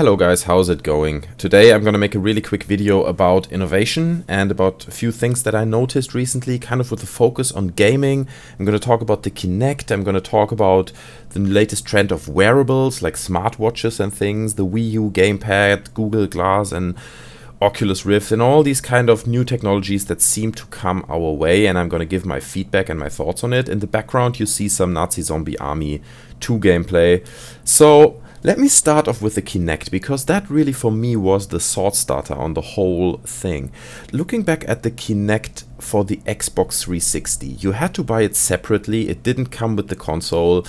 Hello guys, how's it going? Today I'm going to make a really quick video about innovation and about a few things that I noticed recently, kind of with a focus on gaming. I'm going to talk about the Kinect, I'm going to talk about the latest trend of wearables like smartwatches and things, the Wii U gamepad, Google Glass and Oculus Rift and all these kind of new technologies that seem to come our way, and I'm going to give my feedback and my thoughts on it. In the background you see some Nazi Zombie Army 2 gameplay. So let me start off with the Kinect, because that really for me was the sword starter on the whole thing. Looking back at the Kinect for the Xbox 360, you had to buy it separately, it didn't come with the console.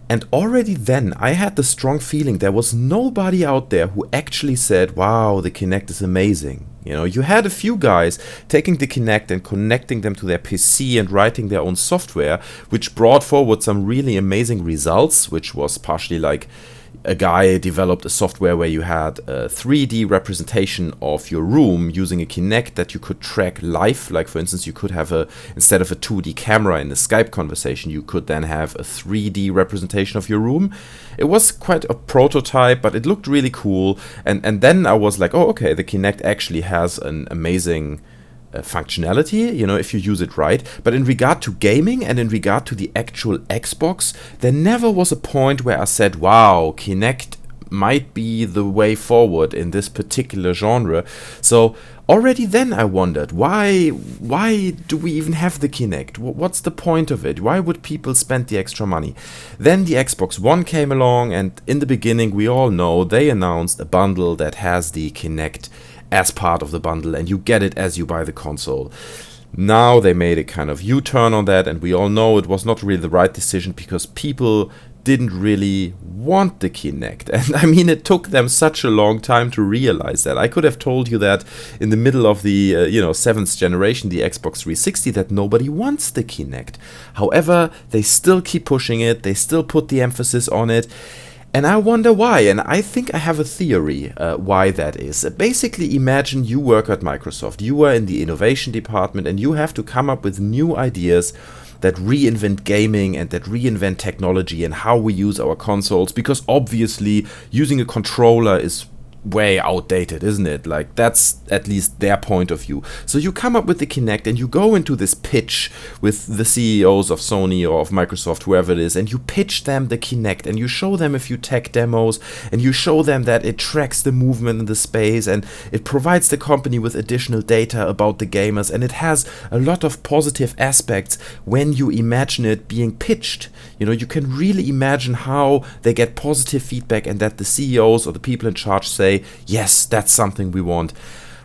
And already then I had the strong feeling there was nobody out there who actually said, wow, the Kinect is amazing. You know, you had a few guys taking the Kinect and connecting them to their PC and writing their own software, which brought forward some really amazing results, which was partially like a guy developed a software where you had a 3D representation of your room using a Kinect that you could track live. Like for instance, you could have instead of a 2D camera in a Skype conversation, you could then have a 3D representation of your room. It was quite a prototype, but it looked really cool. And then I was like, oh, okay, the Kinect actually has an amazing functionality, you know, if you use it right. But in regard to gaming and in regard to the actual Xbox, there never was a point where I said, wow, Kinect might be the way forward in this particular genre. So already then I wondered, why do we even have the Kinect? What's the point of it? Why would people spend the extra money? Then the Xbox One came along, and in the beginning, we all know, they announced a bundle that has the Kinect as part of the bundle, and you get it as you buy the console. Now they made a kind of U-turn on that, and we all know it was not really the right decision because people didn't really want the Kinect. And I mean, it took them such a long time to realize that. I could have told you that in the middle of the 7th generation, the Xbox 360, that nobody wants the Kinect. However, they still keep pushing it, they still put the emphasis on it. And I wonder why, and I think I have a theory why that is. Basically, imagine you work at Microsoft, you are in the innovation department, and you have to come up with new ideas that reinvent gaming and that reinvent technology and how we use our consoles, because obviously using a controller is way outdated, isn't it? Like, that's at least their point of view. So you come up with the Kinect and you go into this pitch with the CEOs of Sony or of Microsoft, whoever it is, and you pitch them the Kinect and you show them a few tech demos and you show them that it tracks the movement in the space and it provides the company with additional data about the gamers, and it has a lot of positive aspects when you imagine it being pitched. You know, you can really imagine how they get positive feedback and that the CEOs or the people in charge say, yes, that's something we want.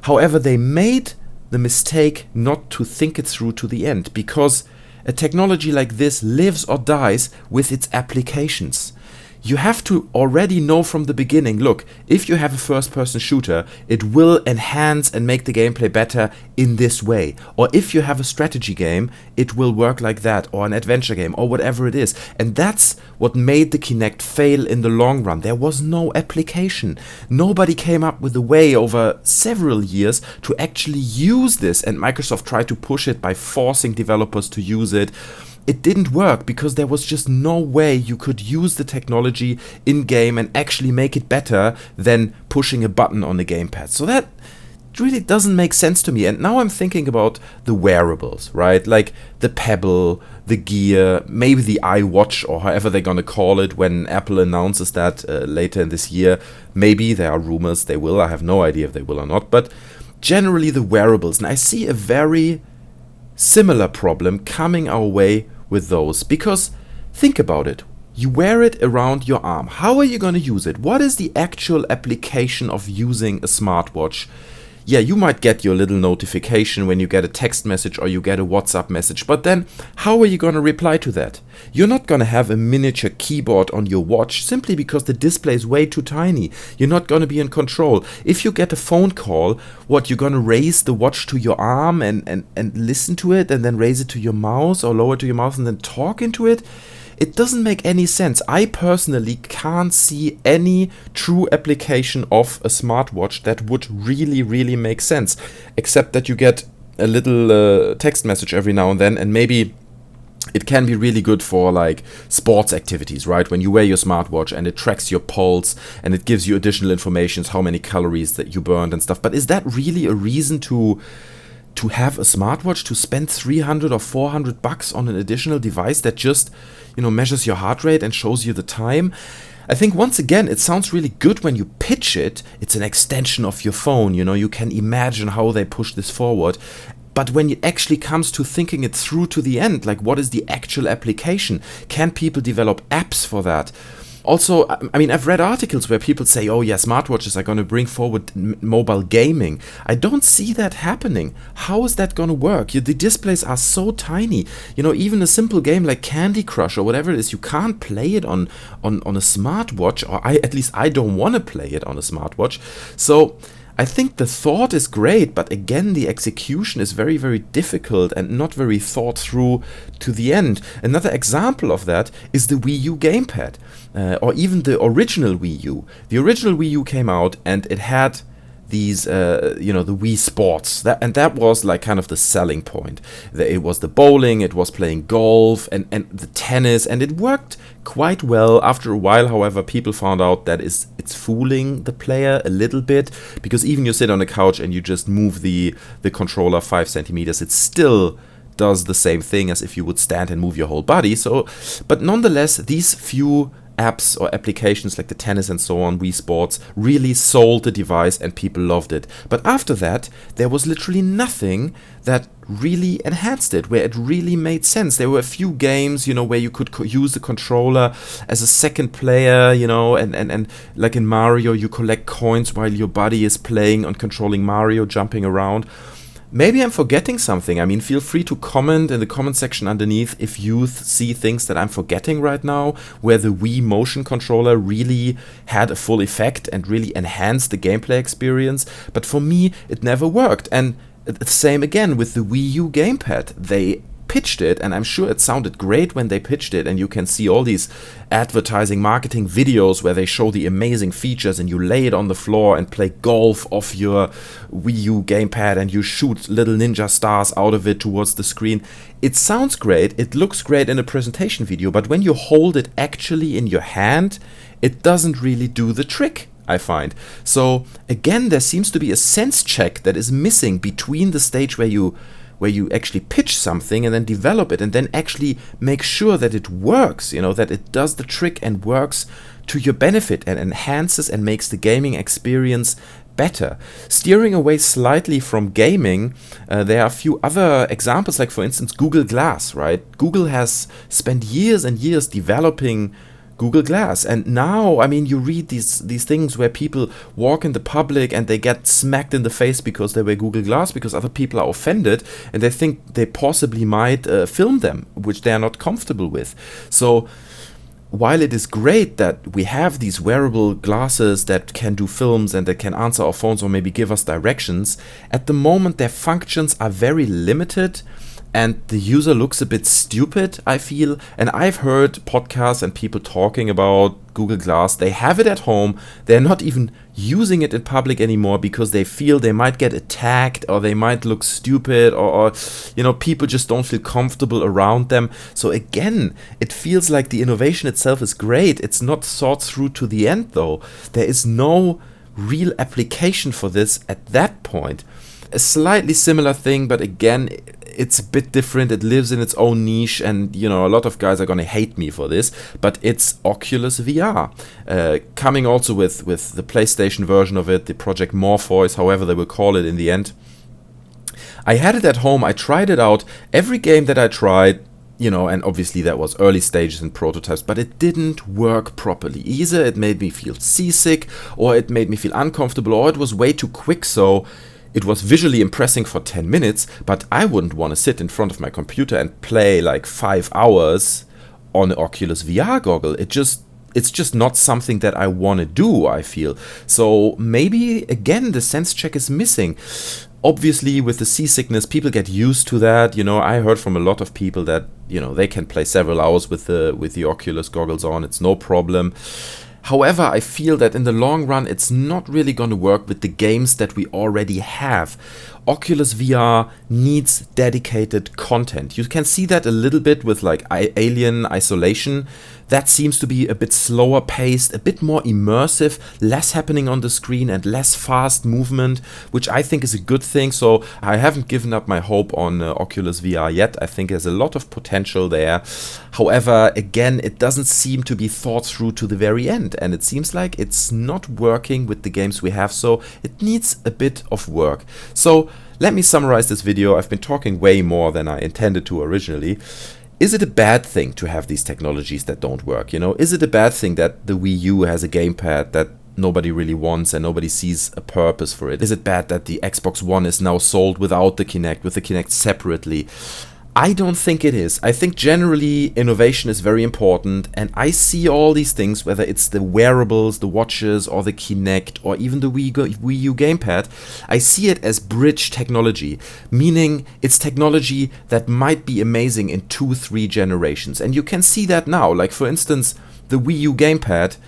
However, they made the mistake not to think it through to the end, because a technology like this lives or dies with its applications. You have to already know from the beginning, look, if you have a first-person shooter, it will enhance and make the gameplay better in this way. Or if you have a strategy game, it will work like that, or an adventure game, or whatever it is. And that's what made the Kinect fail in the long run. There was no application. Nobody came up with a way over several years to actually use this, and Microsoft tried to push it by forcing developers to use it. It didn't work because there was just no way you could use the technology in-game and actually make it better than pushing a button on the gamepad. So that really doesn't make sense to me. And now I'm thinking about the wearables, right? Like the Pebble, the Gear, maybe the iWatch, or however they're gonna call it when Apple announces that later in this year. Maybe there are rumors they will. I have no idea if they will or not. But generally the wearables. And I see a very similar problem coming our way with those, because think about it. You wear it around your arm. How are you going to use it? What is the actual application of using a smartwatch? Yeah, you might get your little notification when you get a text message or you get a WhatsApp message, but then how are you going to reply to that? You're not going to have a miniature keyboard on your watch simply because the display is way too tiny. You're not going to be in control. If you get a phone call, what, you're going to raise the watch to your arm and listen to it and then raise it to your mouth or lower it to your mouth and then talk into it? It doesn't make any sense. I personally can't see any true application of a smartwatch that would really make sense, except that you get a little text message every now and then, and maybe it can be really good for like sports activities, right? When you wear your smartwatch and it tracks your pulse and it gives you additional information, how many calories that you burned and stuff. But is that really a reason to have a smartwatch, to spend 300 or 400 bucks on an additional device that just, measures your heart rate and shows you the time? I think once again, it sounds really good when you pitch it. It's an extension of your phone, you can imagine how they push this forward. But when it actually comes to thinking it through to the end, like what is the actual application? Can people develop apps for that? Also, I mean, I've read articles where people say, oh yeah, smartwatches are going to bring forward mobile gaming. I don't see that happening. How is that going to work? The displays are so tiny. Even a simple game like Candy Crush or whatever it is, you can't play it on a smartwatch, or at least I don't want to play it on a smartwatch. So I think the thought is great, but again, the execution is very, very difficult and not very thought through to the end. Another example of that is the Wii U gamepad, or even the original Wii U. The original Wii U came out and it had these, the Wii Sports, that was like kind of the selling point. It was the bowling, it was playing golf, and the tennis, and it worked quite well. After a while, however, people found out that it's fooling the player a little bit, because even you sit on a couch and you just move the controller 5 centimeters, it still does the same thing as if you would stand and move your whole body. But nonetheless, these few apps or applications like the tennis and so on, Wii Sports, really sold the device and people loved it. But after that, there was literally nothing that really enhanced it, where it really made sense. There were a few games, where you could use the controller as a second player, and like in Mario, you collect coins while your buddy is playing and controlling Mario, jumping around. Maybe I'm forgetting something. I mean, feel free to comment in the comment section underneath if you see things that I'm forgetting right now, where the Wii motion controller really had a full effect and really enhanced the gameplay experience. But for me, it never worked. And the same again with the Wii U gamepad. They pitched it, and I'm sure it sounded great when they pitched it, and you can see all these advertising marketing videos where they show the amazing features and you lay it on the floor and play golf off your Wii U gamepad and you shoot little ninja stars out of it towards the screen. It sounds great, it looks great in a presentation video, but when you hold it actually in your hand, it doesn't really do the trick, I find. So again, there seems to be a sense check that is missing between the stage where you actually pitch something and then develop it and then actually make sure that it works, that it does the trick and works to your benefit and enhances and makes the gaming experience better. Steering away slightly from gaming, there are a few other examples, like for instance Google Glass, right? Google has spent years and years developing Google Glass, and now, I mean, you read these things where people walk in the public and they get smacked in the face because they wear Google Glass, because other people are offended and they think they possibly might film them, which they are not comfortable with. So while it is great that we have these wearable glasses that can do films and that can answer our phones or maybe give us directions, at the moment their functions are very limited and the user looks a bit stupid, I feel. And I've heard podcasts and people talking about Google Glass. They have it at home. They're not even using it in public anymore because they feel they might get attacked or they might look stupid or people just don't feel comfortable around them. So again, it feels like the innovation itself is great. It's not thought through to the end though. There is no real application for this at that point. A slightly similar thing, but again, it's a bit different. It lives in its own niche, and a lot of guys are gonna hate me for this, but it's Oculus VR, coming also with the PlayStation version of it, the Project Morpheus, however they will call it in the end. I had it at home. I tried it out. Every game that I tried, and obviously that was early stages and prototypes, but it didn't work properly. Either it made me feel seasick, or it made me feel uncomfortable, or it was way too quick. So it was visually impressive for 10 minutes, but I wouldn't want to sit in front of my computer and play like 5 hours on an Oculus VR goggle. It's just not something that I want to do, I feel. So maybe, again, the sense check is missing. Obviously, with the seasickness, people get used to that. I heard from a lot of people that, they can play several hours with the Oculus goggles on. It's no problem. However, I feel that in the long run, it's not really going to work with the games that we already have. Oculus VR needs dedicated content. You can see that a little bit with like Alien Isolation. That seems to be a bit slower paced, a bit more immersive, less happening on the screen and less fast movement, which I think is a good thing. So I haven't given up my hope on Oculus VR yet. I think there's a lot of potential there. However, again, it doesn't seem to be thought through to the very end, and it seems like it's not working with the games we have, so it needs a bit of work. So let me summarize this video. I've been talking way more than I intended to originally. Is it a bad thing to have these technologies that don't work? You know, is it a bad thing that the Wii U has a gamepad that nobody really wants and nobody sees a purpose for it? Is it bad that the Xbox One is now sold without the Kinect, with the Kinect separately? I don't think it is. I think generally innovation is very important, and I see all these things, whether it's the wearables, the watches, or the Kinect, or even the Wii U gamepad, I see it as bridge technology, meaning it's technology that might be amazing in 2-3 generations. And you can see that now. Like, for instance, the Wii U gamepad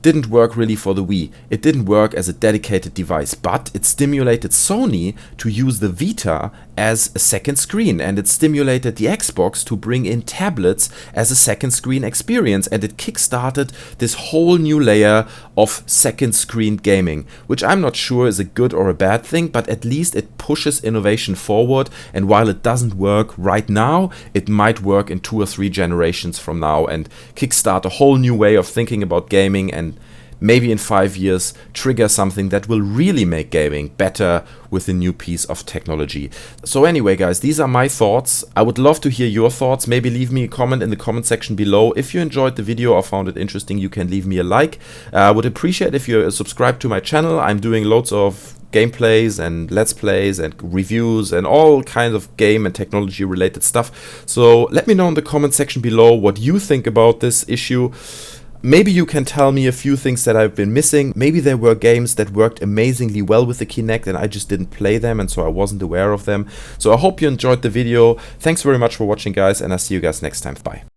didn't work really for the Wii. It didn't work as a dedicated device, but it stimulated Sony to use the Vita as a second screen, and it stimulated the Xbox to bring in tablets as a second screen experience, and it kickstarted this whole new layer of second screen gaming, which I'm not sure is a good or a bad thing, but at least it pushes innovation forward. And while it doesn't work right now, it might work in 2 or 3 generations from now and kickstart a whole new way of thinking about gaming, and maybe in 5 years trigger something that will really make gaming better with a new piece of technology. So anyway, guys, these are my thoughts. I would love to hear your thoughts. Maybe leave me a comment in the comment section below. If you enjoyed the video or found it interesting, you can leave me a like. I would appreciate if you subscribe to my channel. I'm doing loads of gameplays and let's plays and reviews and all kinds of game and technology related stuff. So let me know in the comment section below what you think about this issue. Maybe you can tell me a few things that I've been missing. Maybe there were games that worked amazingly well with the Kinect and I just didn't play them, and so I wasn't aware of them. So I hope you enjoyed the video. Thanks very much for watching, guys, and I'll see you guys next time. Bye.